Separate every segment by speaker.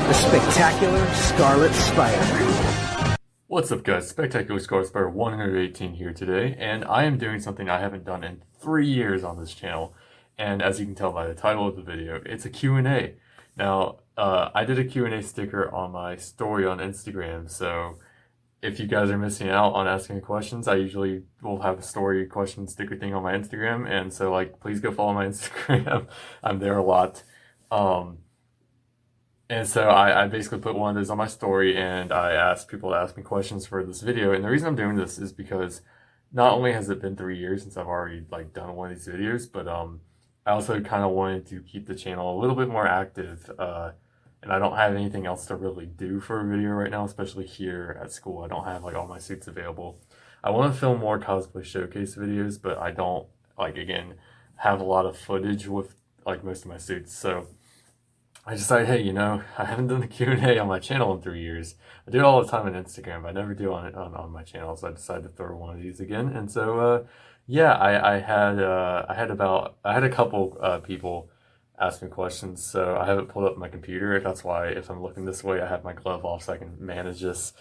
Speaker 1: the spectacular Scarlet Spider.
Speaker 2: What's up, guys? Spectacular Scarlet Spider 118 here today, and I am doing something I haven't done in 3 years on this channel. And as you can tell by the title of the video, it's a Q&A. Now, I did a Q&A sticker on my story on Instagram, so if you guys are missing out on asking questions, I usually will have a story question sticker thing on my Instagram, and so, like, please go follow my Instagram. I'm there a lot. And so I basically put one of those on my story, and I asked people to ask me questions for this video. And the reason I'm doing this is because not only has it been 3 years since I've already like done one of these videos, but I also kind of wanted to keep the channel a little bit more active. And I don't have anything else to really do for a video right now, especially here at school. I don't have like all my suits available. I want to film more cosplay showcase videos, but I don't, like, again, have a lot of footage with like most of my suits. So I decided, hey, I haven't done the Q&A on my channel in 3 years. I do it all the time on Instagram, but I never do on my channel, so I decided to throw one of these again. And so, yeah, I had a couple people ask me questions, so I have it pulled up on my computer. That's why if I'm looking this way, I have my glove off so I can manage this.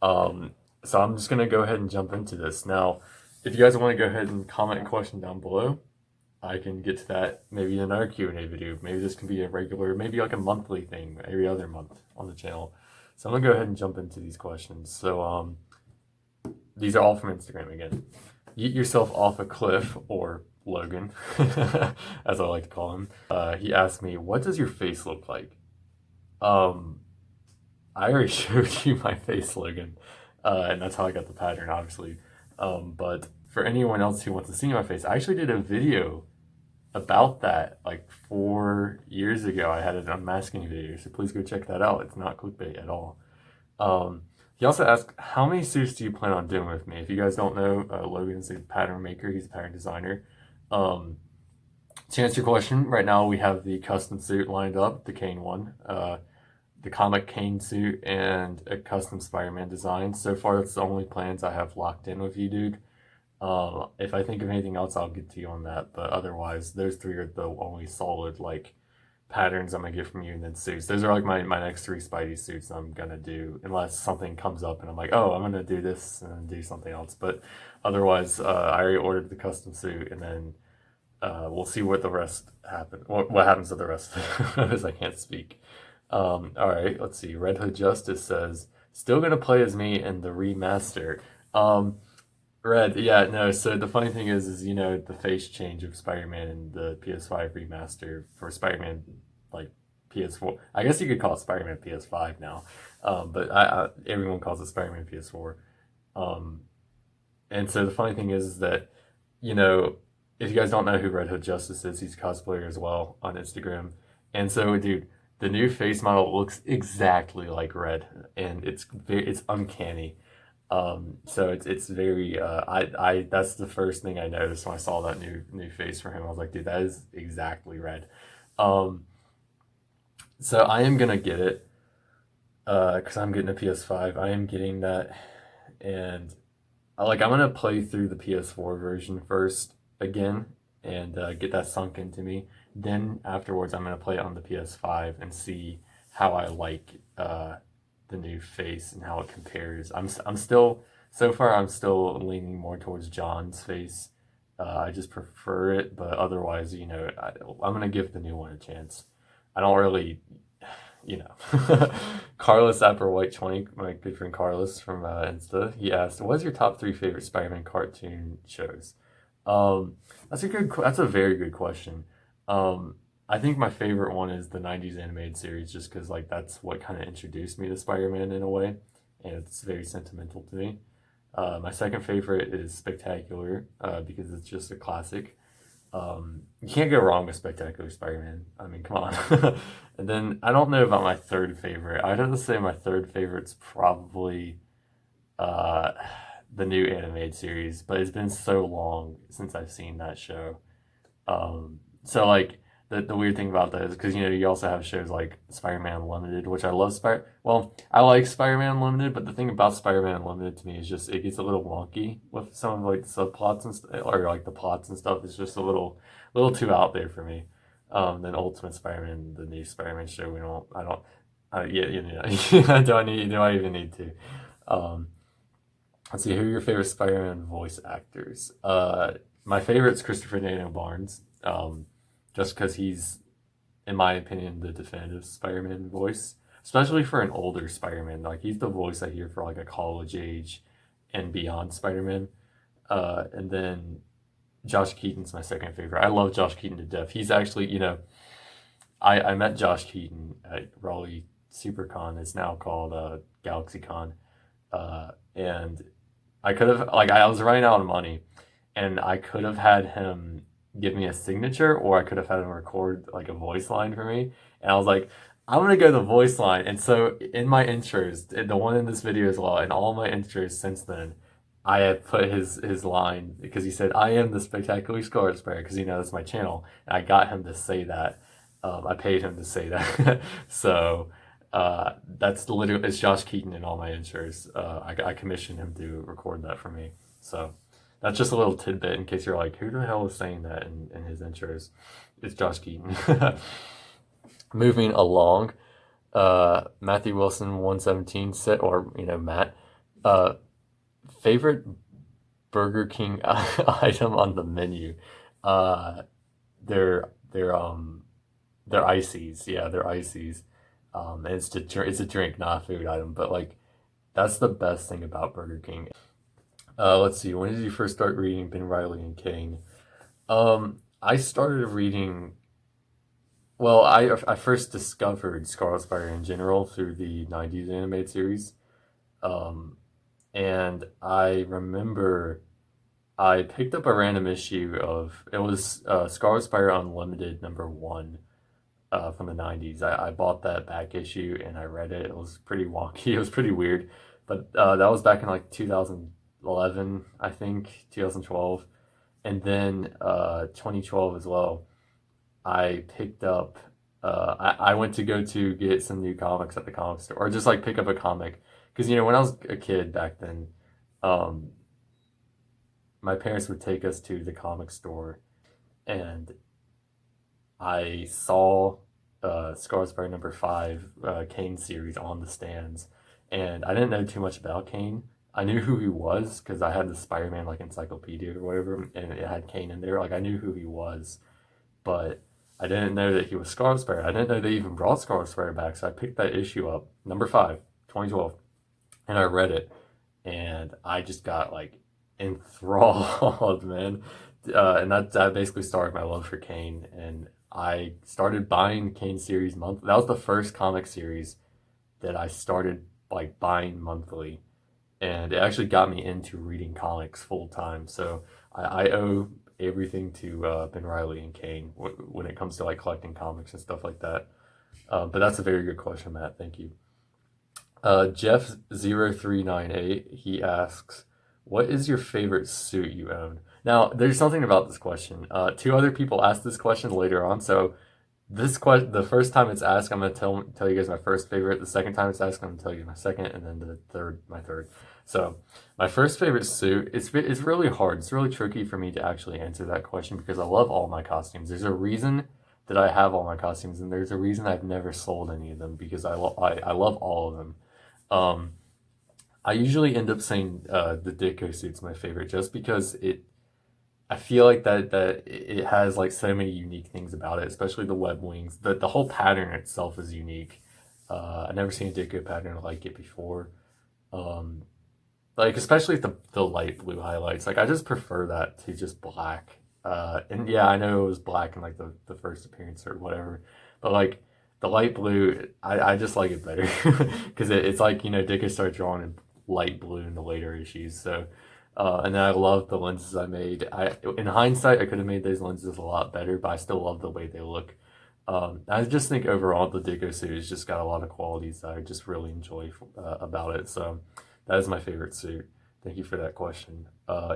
Speaker 2: So I'm just gonna go ahead and jump into this. Now, if you guys want to go ahead and comment a question down below, I can get to that maybe in another Q&A video. Maybe this can be a regular, maybe like a monthly thing, every other month on the channel. So I'm gonna go ahead and jump into these questions. So these are all from Instagram again. Yeet yourself off a cliff, or Logan, as I like to call him. He asked me, what does your face look like? I already showed you my face, Logan. And that's how I got the pattern, obviously. But for anyone else who wants to see my face, I actually did a video about that like 4 years ago. I had an unmasking video, so please go check that out. It's not clickbait at all. He also asked, how many suits do you plan on doing with me? If you guys don't know, Logan's a pattern maker. He's a pattern designer. To answer your question, right now we have the custom suit lined up, the Kane one, the comic Kane suit, and a custom Spider-Man design. So far, that's the only plans I have locked in with you, dude. If I think of anything else, I'll get to you on that. But otherwise, those three are the only solid like patterns I'm gonna get from you, and then suits. Those are like my next 3 Spidey suits I'm gonna do, unless something comes up and I'm like, oh, I'm gonna do this and then do something else. But otherwise, I already ordered the custom suit, and then we'll see what the rest happen. What happens to the rest as I can't speak. All right, let's see. Red Hood Justice says, still gonna play as me in the remaster. Red, yeah, no, so the funny thing is the face change of Spider-Man in the PS5 remaster for Spider-Man, like, PS4. I guess you could call it Spider-Man PS5 now, but everyone calls it Spider-Man PS4. And so the funny thing is that, if you guys don't know who Red Hood Justice is, he's a cosplayer as well on Instagram. And so, dude, the new face model looks exactly like Red, and it's uncanny. So it's very I that's the first thing I noticed when I saw that new face for him. I was like, dude, that is exactly Red. So I am gonna get it because I'm getting a PS5. I am getting that, and I'm gonna play through the PS4 version first again and get that sunk into me. Then afterwards, I'm gonna play it on the PS5 and see how I like the new face and how it compares. I'm still, so far I'm still leaning more towards John's face. I just prefer it, but otherwise, I'm gonna give the new one a chance. I don't really, Carlos Apper White 20, my good friend Carlos from Insta, he asked, "What's your top 3 favorite Spider-Man cartoon shows?" That's a very good question. I think my favorite one is the 90s animated series, just because like that's what kind of introduced me to Spider-Man in a way, and it's very sentimental to me. My second favorite is Spectacular, because it's just a classic. You can't go wrong with Spectacular Spider-Man. I mean, come on. And then I don't know about my third favorite. I'd have to say my third favorite's probably the new animated series, but it's been so long since I've seen that show. So like the weird thing about that is because you also have shows like Spider-Man Unlimited, which I love. I like Spider-Man Unlimited, but the thing about Spider-Man Unlimited to me is just it gets a little wonky with some of like the subplots and or like the plots and stuff. It's just a little too out there for me. Then Ultimate Spider-Man, the new Spider-Man show, I don't Yeah, you know, do I even need to? Um, let's see, who are your favorite Spider-Man voice actors? My favorite's Christopher Daniel Barnes, just because he's, in my opinion, the definitive Spider-Man voice, especially for an older Spider-Man. Like he's the voice I hear for like a college age and beyond Spider-Man. And then Josh Keaton's my second favorite. I love Josh Keaton to death. He's actually, I met Josh Keaton at Raleigh SuperCon. It's now called GalaxyCon. And I could have, like, I was running out of money, and I could have had him give me a signature, or I could have had him record like a voice line for me. And I was like, I'm gonna go the voice line. And so in my intros, the one in this video as well, and all my intros since then, I had put his line because he said, "I am the spectacular Scarlet Spider," because that's my channel. And I got him to say that. I paid him to say that. So that's literally, it's Josh Keaton in all my intros. I commissioned him to record that for me. So that's just a little tidbit in case you're like, who the hell is saying that in his intros? It's Josh Keaton. Moving along, Matthew Wilson 117 said, or Matt, uh, favorite Burger King item on the menu. Uh, they're ices. Yeah, they're ices. And it's a drink, not a food item. But like, that's the best thing about Burger King. Let's see. When did you first start reading Ben Riley and Kane? I started reading. Well, I first discovered Scarlet Spider in general through the '90s animated series, um, and I remember I picked up a random issue of it was Scarlet Spider Unlimited #1 from the '90s. I bought that back issue and I read it. It was pretty wonky. It was pretty weird, but that was back in like 2011, I think 2012, and then 2012 as well. I picked up. I went to go to get some new comics at the comic store, or just like pick up a comic, because when I was a kid back then, um, my parents would take us to the comic store, and I saw Scarlet Spider #5 Kane series on the stands, and I didn't know too much about Kane. I knew who he was because I had the Spider-Man like encyclopedia or whatever, and it had Kane in there. Like I knew who he was, but I didn't know that he was Scarlet Spider. I didn't know they even brought Scarlet Spider back, so I picked that issue up, #5, 2012, and I read it, and I just got like enthralled, man. And that basically started my love for Kane, and I started buying Kane series monthly. That was the first comic series that I started like buying monthly, and it actually got me into reading comics full time. So I owe everything to Ben Riley and Kane when it comes to like collecting comics and stuff like that. But that's a very good question, Matt. Thank you. Jeff0398, he asks, what is your favorite suit you own? Now, there's something about this question. Two other people asked this question later on, so this question, the first time it's asked, I'm gonna tell you guys my first favorite. The second time it's asked, I'm gonna tell you my second, and then the third, my third. So, my first favorite suit, it's really hard. It's really tricky for me to actually answer that question because I love all my costumes. There's a reason that I have all my costumes, and there's a reason I've never sold any of them because I love all of them. Um, I usually end up saying the Ditko suit's my favorite just because I feel like that it has like so many unique things about it, especially the web wings. The whole pattern itself is unique. I've never seen a Ditko pattern like it before. Um, like especially the light blue highlights. Like I just prefer that to just black. And yeah, I know it was black in like the first appearance or whatever, but like the light blue, I just like it better because it's like Ditko started drawing in light blue in the later issues. So, and then I love the lenses I made. In hindsight, I could have made those lenses a lot better, but I still love the way they look. I just think overall the Ditko series just got a lot of qualities that I just really enjoy about it. So that is my favorite suit. Thank you for that question.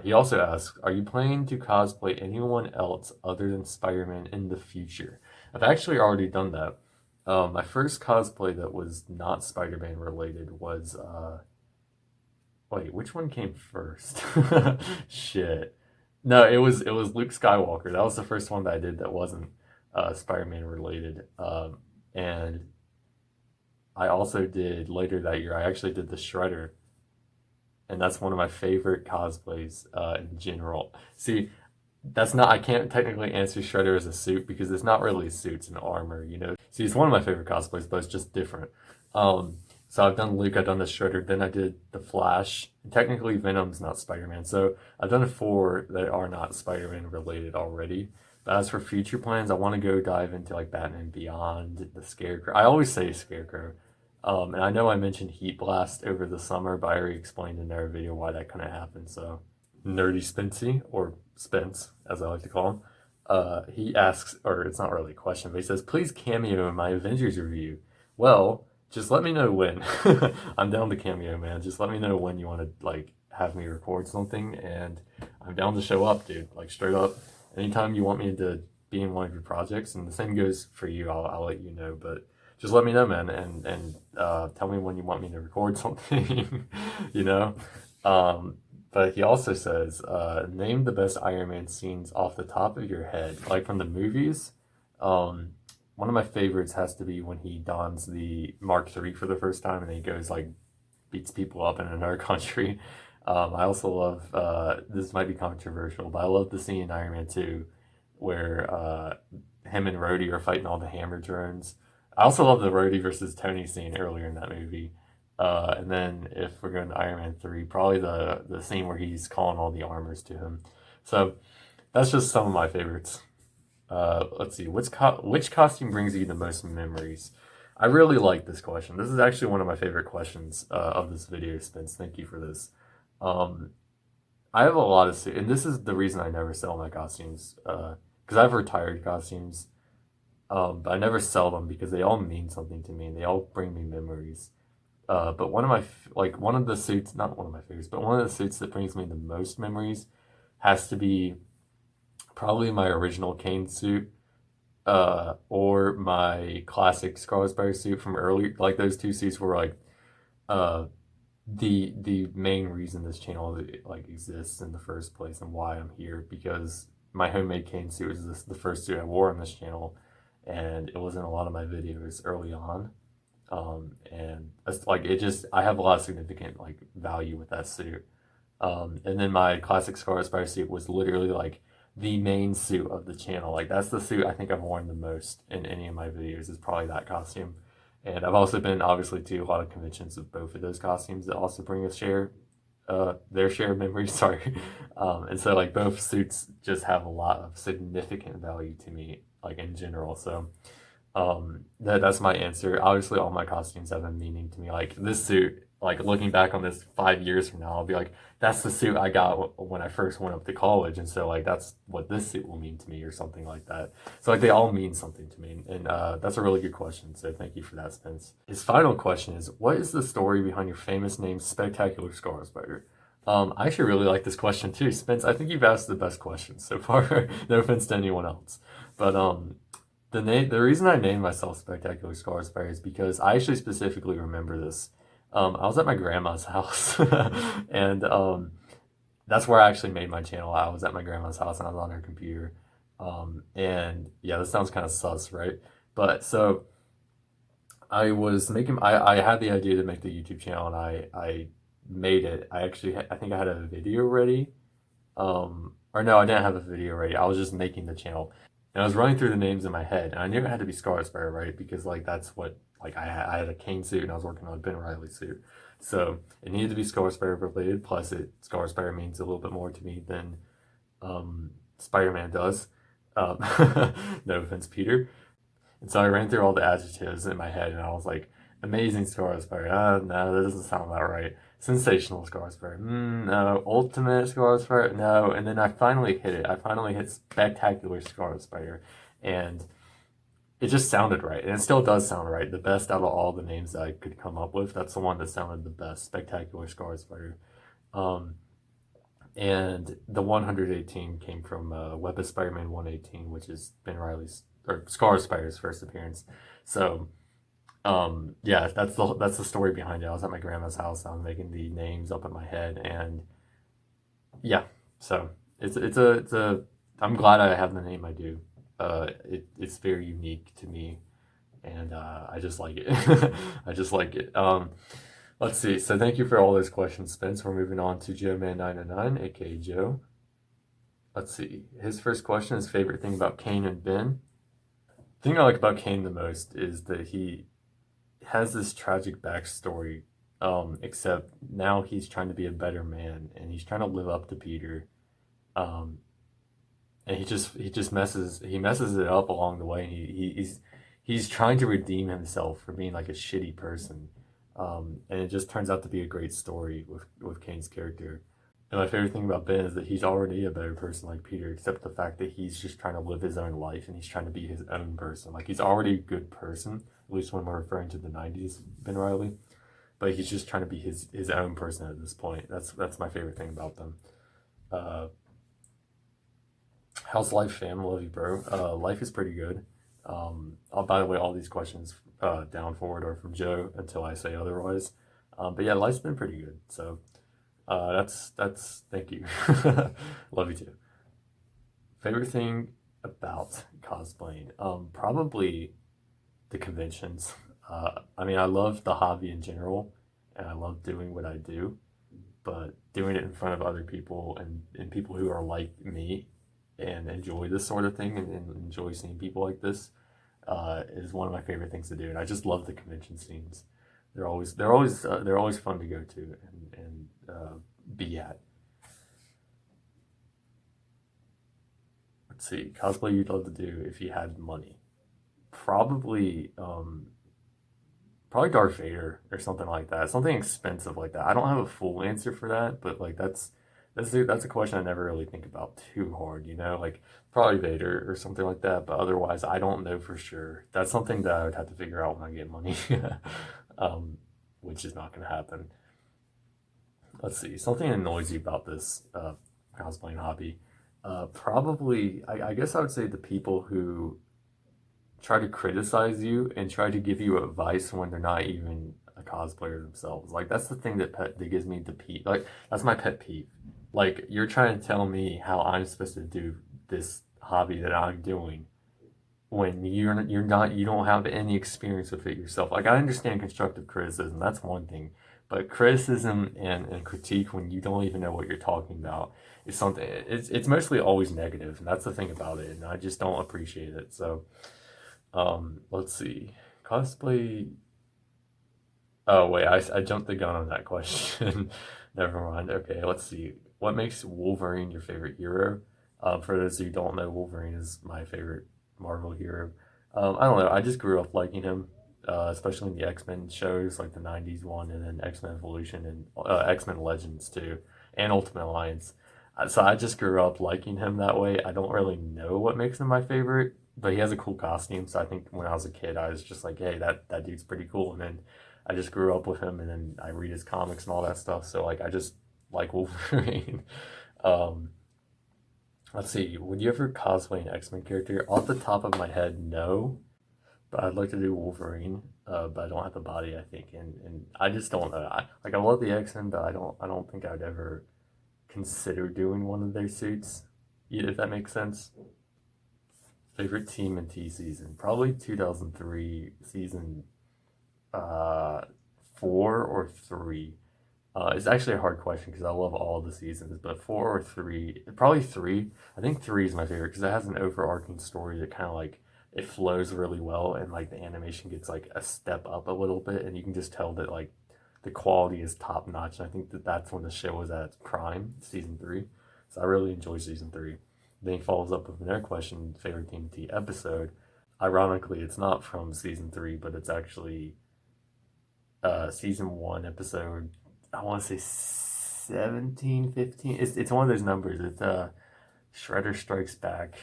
Speaker 2: He also asks, are you planning to cosplay anyone else other than Spider-Man in the future? I've actually already done that. My first cosplay that was not Spider-Man related was wait, which one came first? Shit. No, it was Luke Skywalker. That was the first one that I did that wasn't Spider-Man related. And I also did later that year. I actually did the Shredder, and that's one of my favorite cosplays in general. See, that's not, I can't technically answer Shredder as a suit because it's not really suits and armor, you know. See, it's one of my favorite cosplays, but it's just different. Um, so I've done Luke, I've done the Shredder, then I did the Flash. And technically, Venom's not Spider-Man, so I've done 4 that are not Spider-Man related already. But as for future plans, I want to go dive into like Batman Beyond, the Scarecrow. I always say Scarecrow. And I know I mentioned Heat Blast over the summer, but I already explained in their video why that couldn't happen. So, Nerdy Spency, or Spence, as I like to call him, he asks, or it's not really a question, but he says, please cameo in my Avengers review. Well, just let me know when. I'm down to cameo, man. Just let me know when you want to, like, have me record something, and I'm down to show up, dude. Like, straight up. Anytime you want me to be in one of your projects, and the same goes for you, I'll let you know, but just let me know, man, and tell me when you want me to record something, you know? But he also says, name the best Iron Man scenes off the top of your head, like from the movies. One of my favorites has to be when he dons the Mark III for the first time and then he goes like beats people up in another country. I also love, this might be controversial, but I love the scene in Iron Man 2 where him and Rhodey are fighting all the hammer drones. I also love the Rhodey versus Tony scene earlier in that movie. And then if we're going to Iron Man 3, probably the scene where he's calling all the armors to him. So that's just some of my favorites. Let's see, which costume brings you the most memories? I really like this question. This is actually one of my favorite questions of this video, Spence. Thank you for this. I have a lot of, and this is the reason I never sell my costumes, because I've retired costumes, but I never sell them because they all mean something to me and they all bring me memories. But one of my, one of the suits, not one of my favorites, but one of the suits that brings me the most memories has to be probably my original Kane suit, or my classic Scarsbury suit from early, like those 2 suits were like, the main reason this channel like exists in the first place and why I'm here, because my homemade Kane suit was the first suit I wore on this channel, and it was in a lot of my videos early on. And it's like, I have a lot of significant like value with that suit. And then my classic Scarsbury suit was literally like the main suit of the channel. Like that's the suit I think I've worn the most in any of my videos, is probably that costume. And I've also been obviously to a lot of conventions of both of those costumes that also bring us their share of memories, sorry. And so like both suits just have a lot of significant value to me, like in general. So that's my answer. Obviously all my costumes have a meaning to me. Like this suit, like looking back on this 5 years from now, I'll be like, that's the suit I got when I first went up to college, and so like that's what this suit will mean to me, or something like that. So like they all mean something to me, and that's a really good question, so thank you for that, Spence. His final question is, what is the story behind your famous name, Spectacular Scarsbury? I actually really like this question too, Spence. I think you've asked the best questions so far. No offense to anyone else, but the reason I named myself Spectacular Scarsbury is because I actually specifically remember this. I was at my grandma's house, and that's where I actually made my channel. I was at my grandma's house and I was on her computer. And yeah, this sounds kind of sus, right? But so I had the idea to make the YouTube channel, and I made it. I think I had a video ready. Or no, I didn't have a video ready. I was just making the channel. And I was running through the names in my head, and I knew it had to be Scarsbury, right? Because like that's what, like I had a Kane suit and I was working on a Ben Reilly suit. So it needed to be Scarsbury related, plus Scarsbury means a little bit more to me than Spider-Man does. Um, no offense, Peter. And so I ran through all the adjectives in my head and I was like, amazing Scarsbury. No, that doesn't sound about right. Sensational Scarsbury. No. Ultimate Scarsbury. No. And then I finally hit it. I finally hit Spectacular Scarsbury. And it just sounded right. And it still does sound right. The best out of all the names that I could come up with, that's the one that sounded the best. Spectacular Scarsbury. And the 118 came from Web of Spider-Man 118, which is Ben Reilly's, or Scarsbury's first appearance. So yeah, that's the story behind it. I was at my grandma's house. I was making the names up in my head, and yeah, so it's a I'm glad I have the name I do. It's very unique to me, and I just like it. I just like it. Let's see. So thank you for all those questions, Spence. We're moving on to Joe Man 909, aka Joe. Let's see. His first question is favorite thing about Kane and Ben. The thing I like about Kane the most is that he has this tragic backstory. Except now he's trying to be a better man and he's trying to live up to Peter. Um, and he just messes it up along the way. He's trying to redeem himself for being like a shitty person, and it just turns out to be a great story with Kane's character. And my favorite thing about Ben is that he's already a better person like Peter, except the fact that he's just trying to live his own life and he's trying to be his own person. Like he's already a good person, at least when we're referring to the '90s Ben Riley. But he's just trying to be his own person at this point. That's my favorite thing about them. Uh, How's life, fam? Love you, bro. Life is pretty good. By the way, all these questions down forward are from Joe until I say otherwise. But yeah, life's been pretty good. So that's thank you. Love you too. Favorite thing about cosplaying? Probably the conventions. I mean, I love the hobby in general, and I love doing what I do. But doing it in front of other people and people who are like me and enjoy this sort of thing and enjoy seeing people like this is one of my favorite things to do. And I just love the convention scenes. They're always fun to go to and be at. Let's see, cosplay you'd love to do if you had money. Probably probably Darth Vader or something like that. Something expensive like that. I don't have a full answer for that, but like that's a question I never really think about too hard, you know? Like probably Vader or something like that, but otherwise I don't know for sure. That's something that I would have to figure out when I get money. um, which is not going to happen. Let's see. Something annoys you about this cosplaying hobby. Probably, I guess I would say the people who try to criticize you and try to give you advice when they're not even a cosplayer themselves. Like that's the thing that gives me the peeve. Like that's my pet peeve. Like you're trying to tell me how I'm supposed to do this hobby that I'm doing when you don't have any experience with it yourself. Like I understand constructive criticism, that's one thing. But criticism and critique when you don't even know what you're talking about is something it's mostly always negative, and that's the thing about it, and I just don't appreciate it. So let's see. Cosplay. Oh, wait, I jumped the gun on that question. Never mind. Okay, let's see. What makes Wolverine your favorite hero? For those who don't know, Wolverine is my favorite Marvel hero. I don't know. I just grew up liking him, especially in the X-Men shows, like the '90s one, and then X-Men Evolution and X-Men Legends too, and Ultimate Alliance. So I just grew up liking him that way. I don't really know what makes him my favorite, but he has a cool costume. So I think when I was a kid, I was just like, hey, that dude's pretty cool. And then I just grew up with him, and then I read his comics and all that stuff. So like, I just like Wolverine. um, let's see. Would you ever cosplay an X Men character? Off the top of my head, no. But I'd like to do Wolverine. But I don't have the body, I think, and I just don't know. I love the X Men, but I don't think I'd ever consider doing one of their suits. Yeah, if that makes sense. Favorite team in T season? Probably 2003 season uh, 4 or 3. It's actually a hard question because I love all the seasons, but 4 or 3, probably 3. I think 3 is my favorite because it has an overarching story that kind of like it flows really well, and like the animation gets like a step up a little bit, and you can just tell that like the quality is top notch. And I think that that's when the show was at its prime, season 3. So I really enjoy season 3. Then he follows up with another question: favorite Team T episode. Ironically, it's not from season 3, but it's actually season 1 episode. I want to say 17, 15. It's one of those numbers. It's Shredder Strikes Back,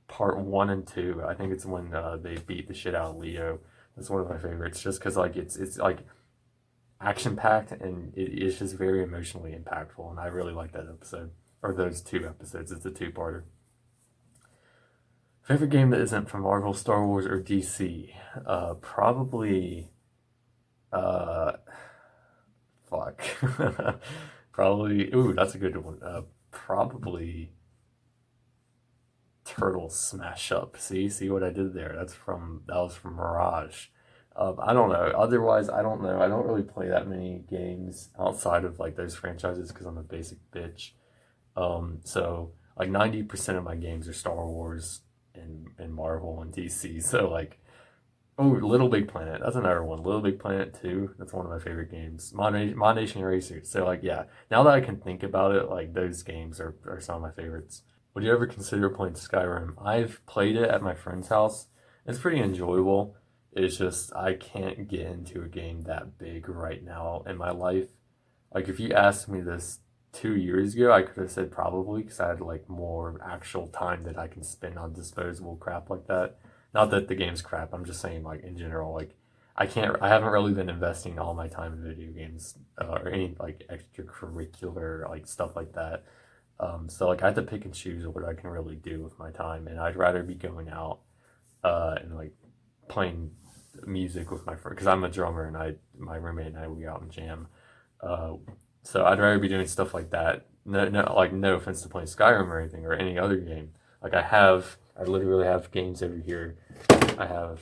Speaker 2: part 1 and 2. I think it's when they beat the shit out of Leo. That's one of my favorites, just because like it's like action packed and it's just very emotionally impactful, and I really like that episode or those 2 episodes. It's a two-parter. Favorite game that isn't from Marvel, Star Wars, or DC? Probably. Uh, fuck. Probably. Ooh, that's a good one. Probably Turtle Smash Up. See what I did there? That was from Mirage. I don't know. Otherwise, I don't know. I don't really play that many games outside of like those franchises because I'm a basic bitch. So like 90% of my games are Star Wars and Marvel and DC. So like, oh, Little Big Planet. That's another one. Little Big Planet 2. That's one of my favorite games. Mod Nation Racers. So like, yeah. Now that I can think about it, like those games are some of my favorites. Would you ever consider playing Skyrim? I've played it at my friend's house. It's pretty enjoyable. It's just I can't get into a game that big right now in my life. Like if you asked me this 2 years ago, I could have said probably because I had like more actual time that I can spend on disposable crap like that. Not that the game's crap. I'm just saying like in general, like I haven't really been investing all my time in video games or any like extracurricular like stuff like that. So like I have to pick and choose what I can really do with my time, and I'd rather be going out and like playing music with my friend because I'm a drummer and my roommate and I we go out and jam. Uh, so I'd rather be doing stuff like that. No offense to playing Skyrim or anything or any other game. Like I literally have games over here. I have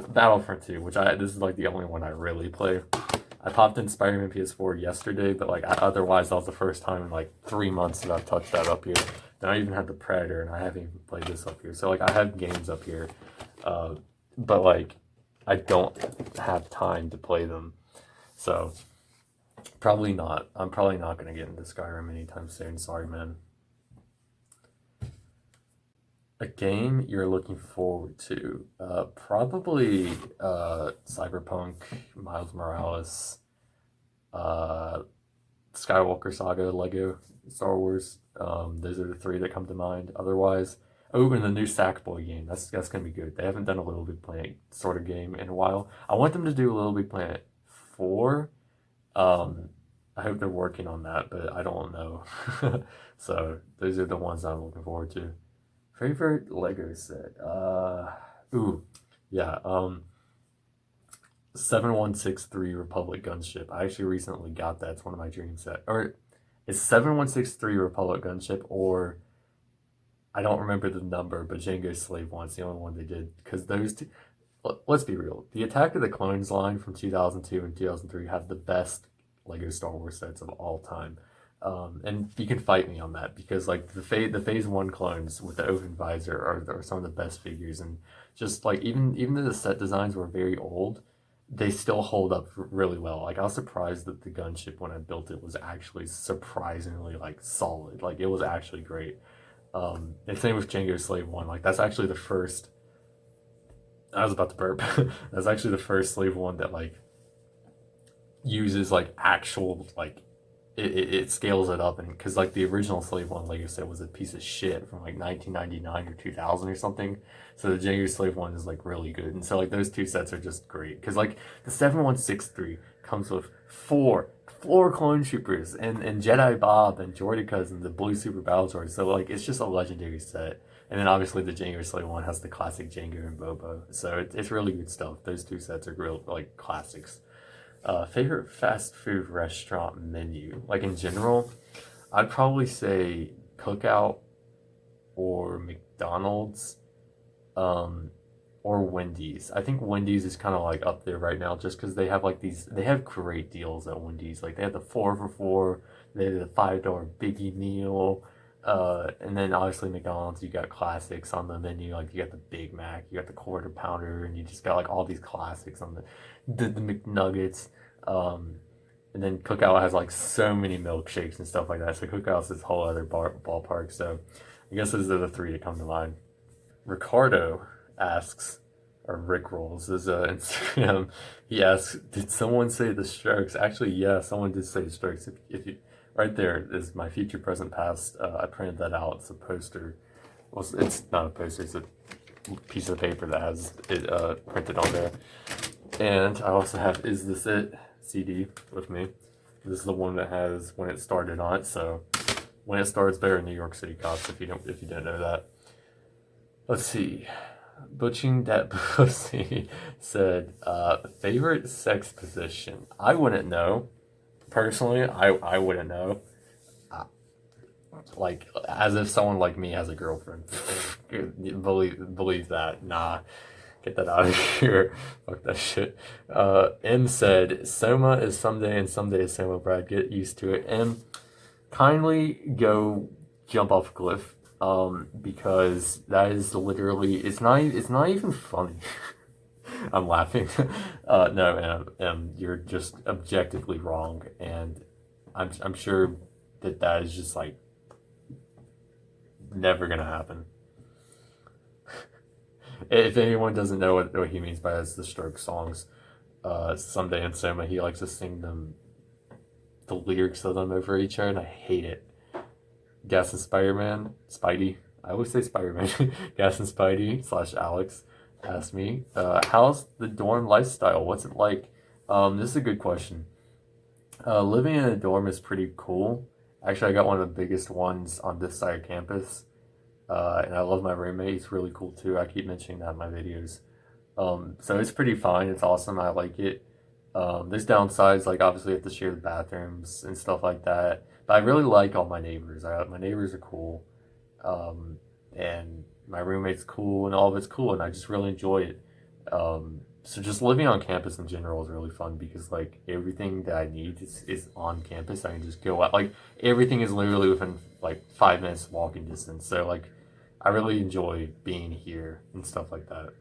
Speaker 2: Battlefront 2, this is like the only one I really play. I popped in Spider-Man PS4 yesterday, but like otherwise that was the first time in like 3 months that I've touched that up here. Then I even had the Predator, and I haven't even played this up here. So like I have games up here, but like I don't have time to play them. So probably not. I'm probably not gonna get into Skyrim anytime soon. Sorry, man. A game you're looking forward to? Probably Cyberpunk, Miles Morales, uh, Skywalker Saga, Lego, Star Wars. Those are the three that come to mind. Otherwise, oh, and the new Sackboy game. That's gonna be good. They haven't done a Little Big Planet sort of game in a while. I want them to do a Little Big Planet 4. Um, I hope they're working on that, but I don't know. So those are the ones I'm looking forward to. Favorite Lego set? Ooh, yeah. 7163 Republic Gunship. I actually recently got that. It's one of my dream set. Or it's 7163 Republic Gunship, or I don't remember the number, but Django Slave One's the only one they did. Because those two, let's be real. The Attack of the Clones line from 2002 and 2003 have the best Lego Star Wars sets of all time. And you can fight me on that because like the phase one clones with the open visor are some of the best figures, and just like even though the set designs were very old, they still hold up really well. Like I was surprised that the gunship when I built it was actually surprisingly like solid. Like it was actually great. And same with Django Slave One. Like that's actually the first. I was about to burp. That's actually the first Slave One that like uses like actual like it scales it up, and because like the original Slave One, like I said, was a piece of shit from like 1999 or 2000 or something. So the Django Slave One is like really good, and so like those two sets are just great because like the 7163 comes with four clone troopers and Jedi Bob and Jordicas and the blue super battle droids. So like it's just a legendary set. And then obviously the Django Slave One has the classic Django and Bobo. So it's really good stuff. Those two sets are real like classics. Favorite fast food restaurant menu? Like in general, I'd probably say Cookout or McDonald's, um, or Wendy's. I think Wendy's is kind of like up there right now just because they have like they have great deals at Wendy's. Like they have the 4 for $4, they have the $5 biggie meal. And then obviously McDonald's, you got classics on the menu. Like you got the Big Mac, you got the Quarter Pounder, and you just got like all these classics on the McNuggets. Um, and then Cookout has like so many milkshakes and stuff like that. So Cookout's this whole other ballpark. So I guess those are the three that come to mind. Ricardo asks, or Rick rolls his Instagram. He asks, "Did someone say the Strokes?" Actually, yeah, someone did say the Strokes. If you right there is my future, present, past. I printed that out. It's a poster. Well, it's not a poster. It's a piece of paper that has it printed on there. And I also have "Is This It" CD with me. This is the one that has "When It Started" on it. So "When It Starts" better than New York City Cops if you didn't know that. Let's see. Butching That Pussy said, favorite sex position. I wouldn't know. Personally, I wouldn't know. Like, as if someone like me has a girlfriend. Believe that. Nah. Get that out of here. Fuck that shit. M said, Soma is someday and someday is Soma, Brad. Get used to it. M, kindly go jump off a cliff. Because that is literally, it's not even funny. I'm laughing. No, you're just objectively wrong. And I'm sure that is just like never gonna happen. If anyone doesn't know what he means by the Strokes songs, Someday and Soma, he likes to sing them, the lyrics of them over each other, and I hate it. Gas and Spidey, I always say Spider-Man, Gas and Spidey / Alex asked me, how's the dorm lifestyle? What's it like? This is a good question. Living in a dorm is pretty cool. Actually, I got one of the biggest ones on this side of campus. And I love my roommate. He's really cool too. I keep mentioning that in my videos. So it's pretty fine. It's awesome. I like it. There's downsides, like obviously you have to share the bathrooms and stuff like that. But I really like all my neighbors. My neighbors are cool. And my roommate's cool and all of it's cool. And I just really enjoy it. So just living on campus in general is really fun because like everything that I need is on campus. I can just go out. Like everything is literally within like 5 minutes walking distance. So like I really enjoy being here and stuff like that.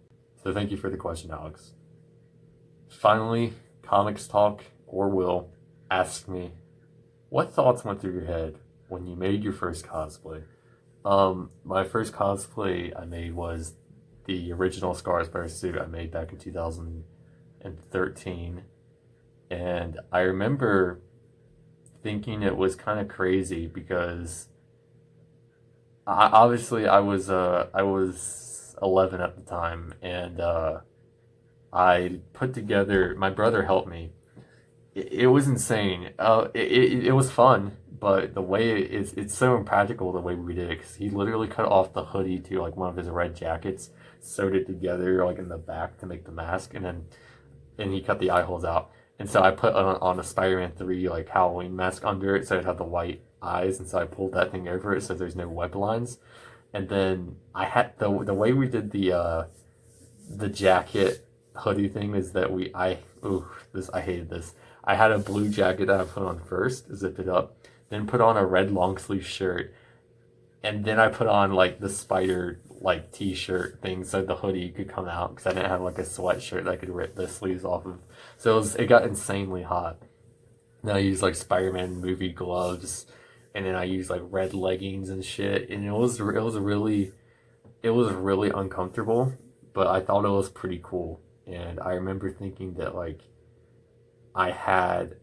Speaker 2: So thank you for the question, Alex. Finally, Comics Talk or Will asked me, what thoughts went through your head when you made your first cosplay? My first cosplay I made was the original Scarsbury suit I made back in 2013. And I remember thinking it was kind of crazy because I was 11 at the time, and I put together, my brother helped me. It was insane. It was fun, but the way it's so impractical the way we did it, because he literally cut off the hoodie to like one of his red jackets, sewed it together like in the back to make the mask, and he cut the eye holes out. And so I put on a Spider-Man 3 like Halloween mask under it so it had the white eyes, and so I pulled that thing over it so there's no web lines. And then I had the way we did the jacket hoodie thing is that I hated this. I had a blue jacket that I put on first, zipped it up, then put on a red long sleeve shirt, and then I put on like the spider like t-shirt thing so the hoodie could come out because I didn't have like a sweatshirt that I could rip the sleeves off of. So it got insanely hot. Then I used like Spider-Man movie gloves, and then I used like red leggings and shit, and it was really uncomfortable, but I thought it was pretty cool. And I remember thinking that like I had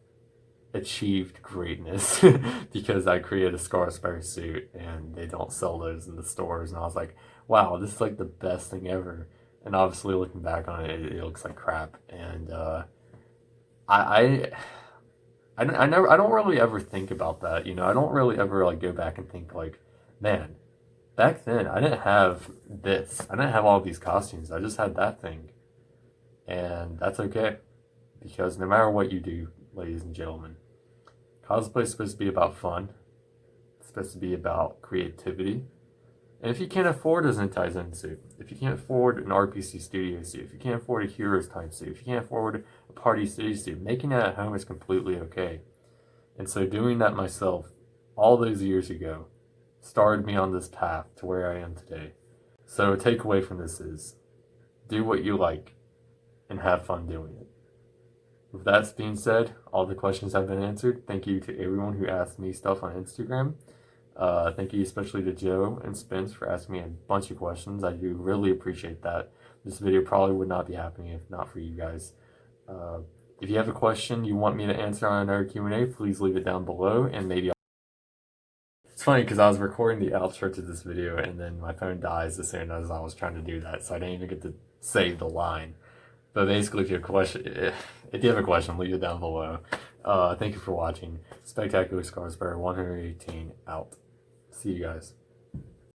Speaker 2: achieved greatness because I created a Scarsbury suit and they don't sell those in the stores, and I was like, wow, this is like the best thing ever. And obviously looking back on it, it looks like crap. And I don't really ever think about that, you know. I don't really ever like go back and think like, man, back then I didn't have this. I didn't have all these costumes. I just had that thing. And that's okay. Because no matter what you do, ladies and gentlemen, cosplay is supposed to be about fun. It's supposed to be about creativity. And if you can't afford a Zentai Zen suit, if you can't afford an RPC Studio suit, if you can't afford a Heroes type suit, if you can't afford a Party City suit, making it at home is completely okay. And so doing that myself all those years ago started me on this path to where I am today. So a takeaway from this is, do what you like and have fun doing it. With that being said, all the questions have been answered. Thank you to everyone who asked me stuff on Instagram. Thank you especially to Joe and Spence for asking me a bunch of questions. I do really appreciate that. This video probably would not be happening if not for you guys. If you have a question you want me to answer on another Q&A, please leave it down below, and maybe It's funny because I was recording the outro to this video and then my phone dies as soon as I was trying to do that, so I didn't even get to say the line. But basically, if you have a question, leave it down below. Thank you for watching. Spectacular Scarsbury 118 out. See you guys.